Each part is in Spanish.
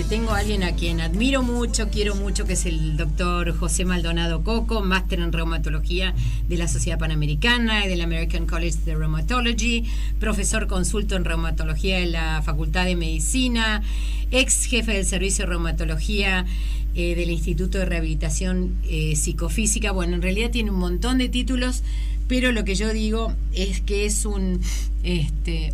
tengo a alguien a quien admiro mucho, quiero mucho, que es el doctor José Maldonado Coco, máster en reumatología de la Sociedad Panamericana y del American College of Rheumatology, profesor consulto en reumatología de la Facultad de Medicina, ex jefe del servicio de reumatología del Instituto de Rehabilitación Psicofísica. Bueno, en realidad tiene un montón de títulos, pero lo que yo digo es que es un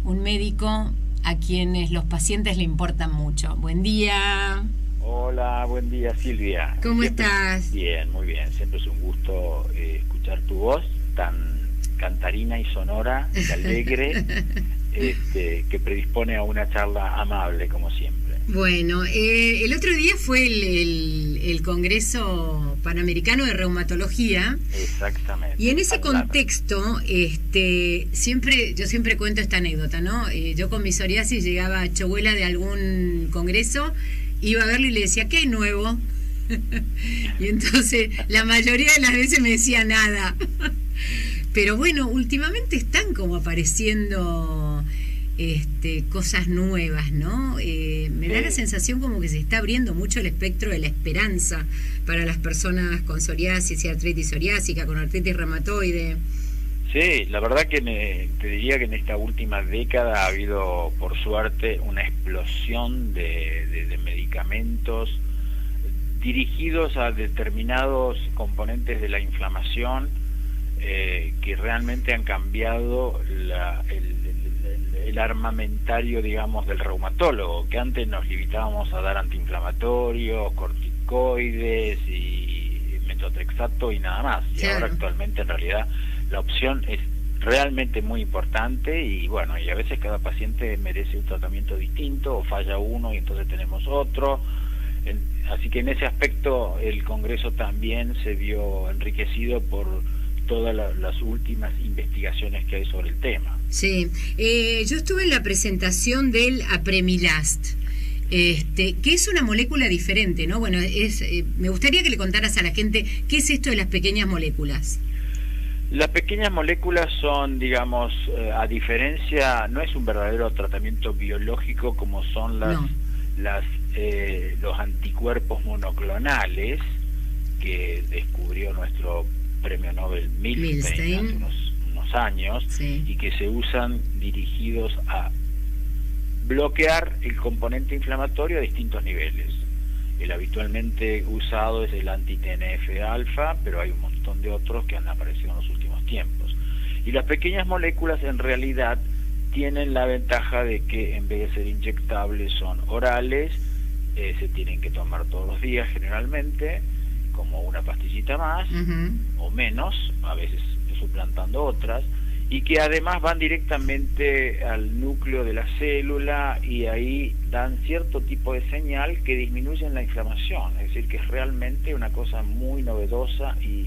médico a quienes los pacientes le importan mucho. Buen día. Hola, buen día, Silvia. ¿Cómo estás? Bien, muy bien. Siempre es un gusto escuchar tu voz tan cantarina y sonora y alegre, que predispone a una charla amable, como siempre. Bueno, el otro día fue el Congreso Panamericano de Reumatología. Exactamente. Y en ese contexto, yo siempre cuento esta anécdota, ¿no? Yo con mi psoriasis llegaba a Chohuela de algún congreso, iba a verlo y le decía, ¿qué hay nuevo? Y entonces la mayoría de las veces me decía nada. Pero bueno, últimamente están como apareciendo cosas nuevas, ¿no? Me da la sensación como que se está abriendo mucho el espectro de la esperanza para las personas con psoriasis y artritis psoriásica, con artritis reumatoide. Sí, la verdad que te diría que en esta última década ha habido, por suerte, una explosión de medicamentos dirigidos a determinados componentes de la inflamación que realmente han cambiado el armamentario, digamos, del reumatólogo, que antes nos limitábamos a dar antiinflamatorios, corticoides y metotrexato y nada más. Y ahora actualmente en realidad la opción es realmente muy importante y bueno, y a veces cada paciente merece un tratamiento distinto o falla uno y entonces tenemos otro. Así que en ese aspecto el Congreso también se vio enriquecido por todas las últimas investigaciones que hay sobre el tema. Sí, yo estuve en la presentación del Apremilast, que es una molécula diferente, ¿no? Bueno, me gustaría que le contaras a la gente qué es esto de las pequeñas moléculas. Las pequeñas moléculas son, digamos, a diferencia, no es un verdadero tratamiento biológico como son los anticuerpos monoclonales que descubrió nuestro premio Nobel Milstein hace unos años, y que se usan dirigidos a bloquear el componente inflamatorio a distintos niveles. El habitualmente usado es el anti-TNF-alfa, pero hay un montón de otros que han aparecido en los últimos tiempos. Y las pequeñas moléculas en realidad tienen la ventaja de que en vez de ser inyectables son orales, se tienen que tomar todos los días generalmente, como una pastillita más o menos, a veces suplantando otras, y que además van directamente al núcleo de la célula y ahí dan cierto tipo de señal que disminuyen la inflamación, es decir, que es realmente una cosa muy novedosa y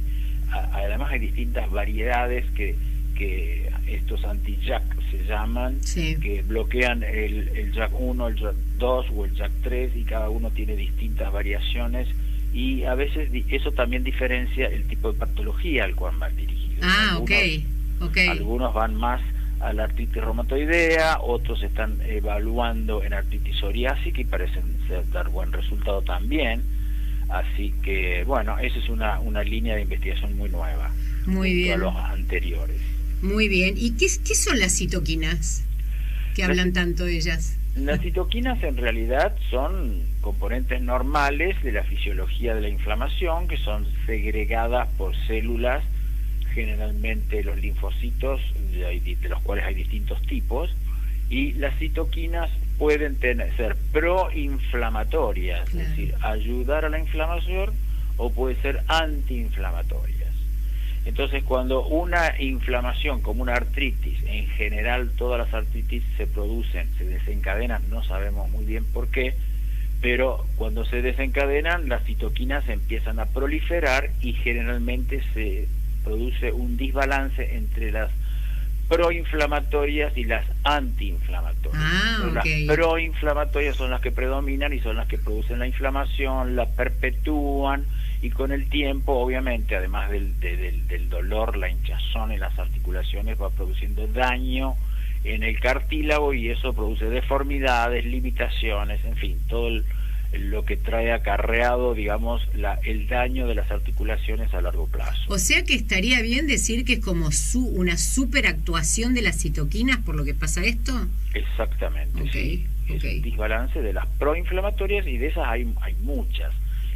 además hay distintas variedades que estos anti-JAK se llaman, que bloquean el JAK1, el JAK2 o el JAK3 y cada uno tiene distintas variaciones y a veces eso también diferencia el tipo de patología al cual van dirigidos. Algunos van más a la artritis reumatoidea, otros están evaluando en artritis psoriásica y parecen dar buen resultado también. Así que, bueno, esa es una línea de investigación muy nueva. Muy bien. A los anteriores. Muy bien. ¿Y qué son las citoquinas? Que hablan tanto de ellas. Las citoquinas en realidad son componentes normales de la fisiología de la inflamación que son segregadas por células, generalmente los linfocitos, de los cuales hay distintos tipos, y las citoquinas pueden ser proinflamatorias, es decir, ayudar a la inflamación, o puede ser antiinflamatorias. Entonces, cuando una inflamación como una artritis, en general todas las artritis se desencadenan, no sabemos muy bien por qué, pero cuando se desencadenan las citoquinas empiezan a proliferar y generalmente se produce un desbalance entre las proinflamatorias y las antiinflamatorias. Las proinflamatorias son las que predominan y son las que producen la inflamación, la perpetúan y con el tiempo, obviamente, además del dolor, la hinchazón en las articulaciones va produciendo daño en el cartílago y eso produce deformidades, limitaciones, en fin, todo lo que trae acarreado, digamos, el daño de las articulaciones a largo plazo. O sea que estaría bien decir que es como una superactuación de las citoquinas por lo que pasa esto. Exactamente, sí. Es un desbalance de las proinflamatorias, y de esas hay muchas.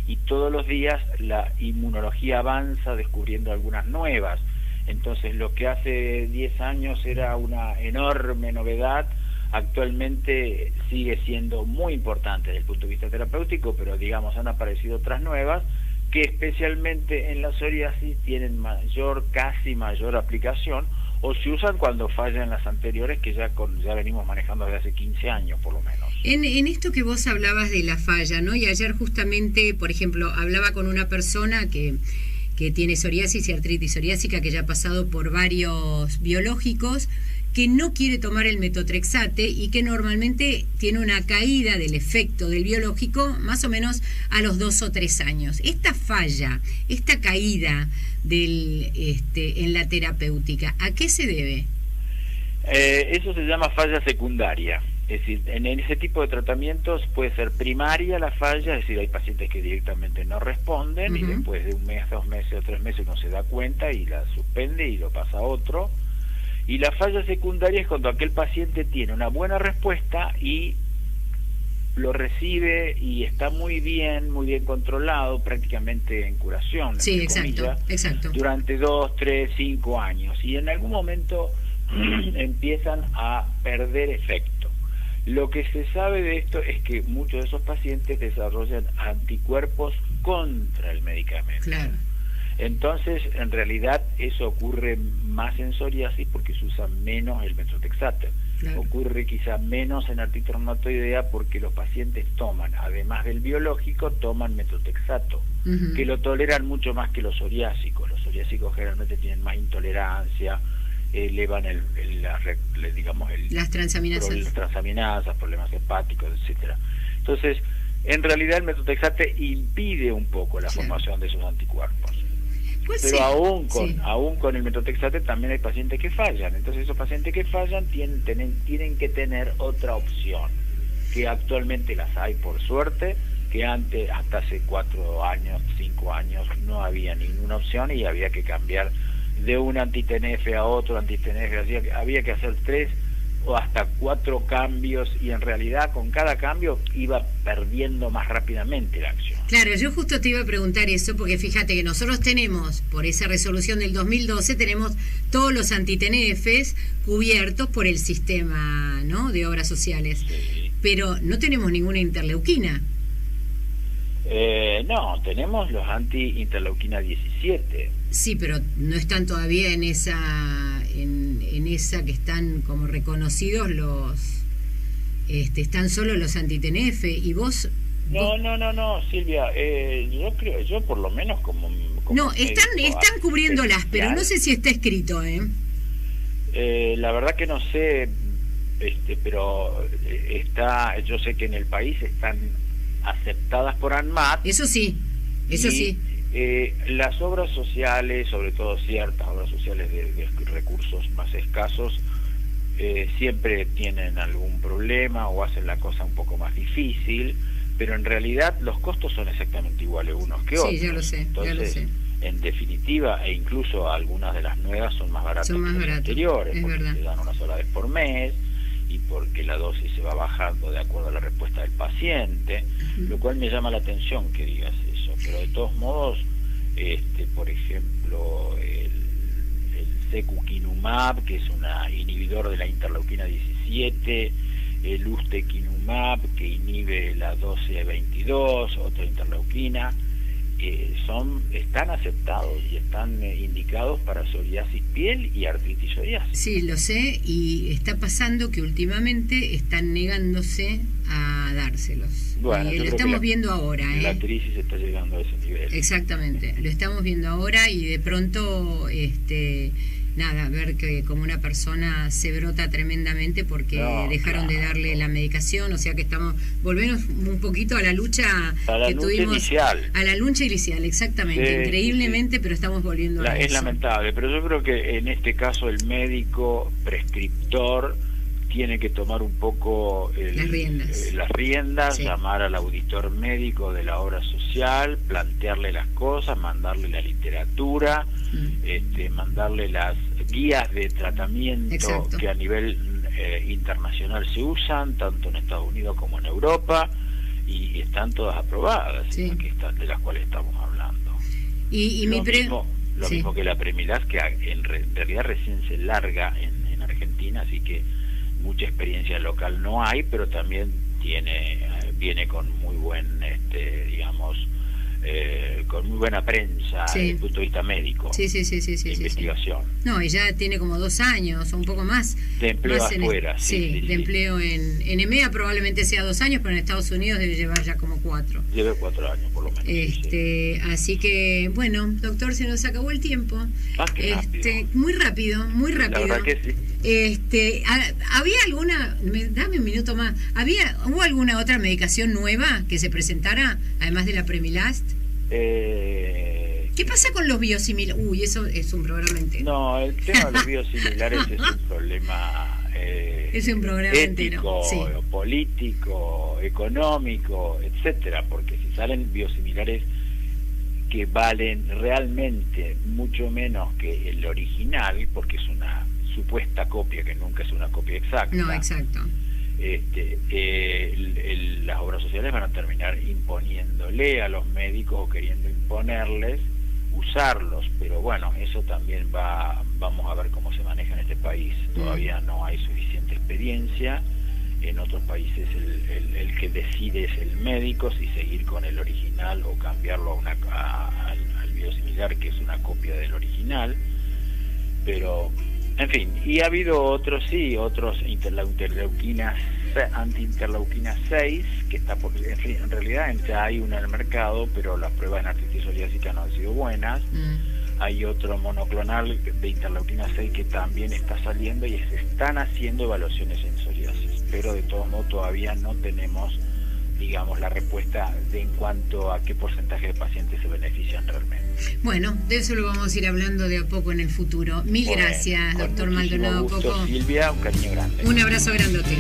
Y todos los días la inmunología avanza descubriendo algunas nuevas. Entonces lo que hace 10 años era una enorme novedad, actualmente sigue siendo muy importante desde el punto de vista terapéutico, pero digamos han aparecido otras nuevas que especialmente en la psoriasis tienen casi mayor aplicación, o se usan cuando fallan las anteriores que ya venimos manejando desde hace 15 años por lo menos. En esto que vos hablabas de la falla, ¿no? Y ayer justamente, por ejemplo, hablaba con una persona que tiene psoriasis y artritis psoriásica, que ya ha pasado por varios biológicos, que no quiere tomar el metotrexate y que normalmente tiene una caída del efecto del biológico más o menos a los 2 o 3 años. Esta falla, esta caída en la terapéutica, ¿a qué se debe? Eso se llama falla secundaria. Es decir, en ese tipo de tratamientos puede ser primaria la falla, es decir, hay pacientes que directamente no responden y después de 1 mes, 2 meses o 3 meses uno se da cuenta y la suspende y lo pasa a otro. Y la falla secundaria es cuando aquel paciente tiene una buena respuesta y lo recibe y está muy bien controlado, prácticamente en curación, sí, exacto. Durante 2, 3, 5 años. Y en algún momento empiezan a perder efecto. Lo que se sabe de esto es que muchos de esos pacientes desarrollan anticuerpos contra el medicamento. Claro. Entonces, en realidad, eso ocurre más en psoriasis porque se usa menos el metotrexate. Claro. Ocurre quizá menos en artritis reumatoidea porque los pacientes toman, además del biológico, toman metotrexato, que lo toleran mucho más que los psoriásicos. Los psoriásicos generalmente tienen más intolerancia, elevan las transaminasas, problemas hepáticos, etcétera. Entonces, en realidad el metotrexate impide un poco la formación de esos anticuerpos. Pues pero sí, aún con el metotrexate también hay pacientes que fallan. Entonces esos pacientes que fallan tienen que tener otra opción, que actualmente las hay por suerte, que antes, hasta hace 4 años, 5 años, no había ninguna opción y había que cambiar de un anti-TNF a otro anti-TNF, había que hacer 3 o hasta 4 cambios, y en realidad con cada cambio iba perdiendo más rápidamente la acción. Claro, yo justo te iba a preguntar eso, porque fíjate que nosotros tenemos, por esa resolución del 2012, tenemos todos los anti-TNFs cubiertos por el sistema, ¿no?, de obras sociales, sí. Pero no tenemos ninguna interleuquina. No, tenemos los anti-interleuquina 17. Sí, pero no están todavía en esa que están como reconocidos están solo los anti-TNF, y vos... No, Silvia, yo por lo menos como no, están cubriéndolas, pero no sé si está escrito, la verdad que no sé, pero yo sé que en el país están aceptadas por ANMAT. Eso sí. Las obras sociales, sobre todo ciertas obras sociales de recursos más escasos, siempre tienen algún problema o hacen la cosa un poco más difícil, pero en realidad los costos son exactamente iguales unos que otros. Sí, ya lo sé. En definitiva, e incluso algunas de las nuevas son más baratas que las anteriores, porque se dan una sola vez por mes y porque la dosis se va bajando de acuerdo a la respuesta del paciente, lo cual me llama la atención que digas eso. Pero de todos modos, por ejemplo, el secukinumab, que es un inhibidor de la interleuquina 17, el ustekinumab, que inhibe la 12-22, otra interleuquina, están aceptados y están indicados para psoriasis piel y artritis psoriásica. Sí, lo sé, y está pasando que últimamente están negándose a dárselos. Bueno, y lo estamos viendo ahora. La crisis está llegando a ese nivel. Exactamente, lo estamos viendo ahora, y de pronto, ver que como una persona se brota tremendamente porque dejaron de darle la medicación, o sea que volvemos un poquito a la lucha que tuvimos inicial. A la lucha inicial, exactamente, sí, increíblemente, sí. Pero estamos volviendo a eso. Es lamentable, pero yo creo que en este caso el médico prescriptor tiene que tomar un poco las riendas, sí. Llamar al auditor médico de la obra social, plantearle las cosas, mandarle la literatura, mandarle las guías de tratamiento. Exacto. Que a nivel internacional se usan, tanto en Estados Unidos como en Europa, y están todas aprobadas, sí. De las cuales estamos hablando. Y lo mismo que la Premilast, que en realidad recién se larga en Argentina, así que mucha experiencia local no hay, pero también viene con muy buen, con muy buena prensa, sí. Desde el punto de vista médico, sí, investigación. Sí. No, y ya tiene como 2 años o un poco más. De empleo afuera, de empleo en EMEA probablemente sea 2 años, pero en Estados Unidos debe llevar ya como 4. Lleva 4 años por lo menos. Sí. Así que, bueno, doctor, se nos acabó el tiempo. Muy rápido. La verdad que sí. ¿Había alguna, dame un minuto más, hubo alguna otra medicación nueva que se presentara, además de la Premilast? ¿Qué pasa con los biosimilares? Uy, eso es un programa entero. No, el tema de los biosimilares es un problema es un programa ético, entero. Sí. Político, económico, etcétera, porque si salen biosimilares que valen realmente mucho menos que el original, porque es una supuesta copia que nunca es una copia exacta. No, exacto. Las obras sociales van a terminar imponiéndole a los médicos o queriendo imponerles usarlos, pero bueno, eso también vamos a ver cómo se maneja en este país. Todavía no hay suficiente experiencia. En otros países el que decide es el médico si seguir con el original o cambiarlo al biosimilar, que es una copia del original. Pero en fin, y ha habido otros anti-interleuquina 6, que está en realidad ya hay una en el mercado, pero las pruebas en artritis psoriásica no han sido buenas. Hay otro monoclonal de interleuquina 6 que también está saliendo y se están haciendo evaluaciones en psoriasis, pero de todos modos todavía no tenemos, digamos, la respuesta en cuanto a qué porcentaje de pacientes se benefician realmente. Bueno, de eso lo vamos a ir hablando de a poco en el futuro. Mil gracias, doctor Maldonado Coco. Silvia, un cariño grande. Un abrazo grandote.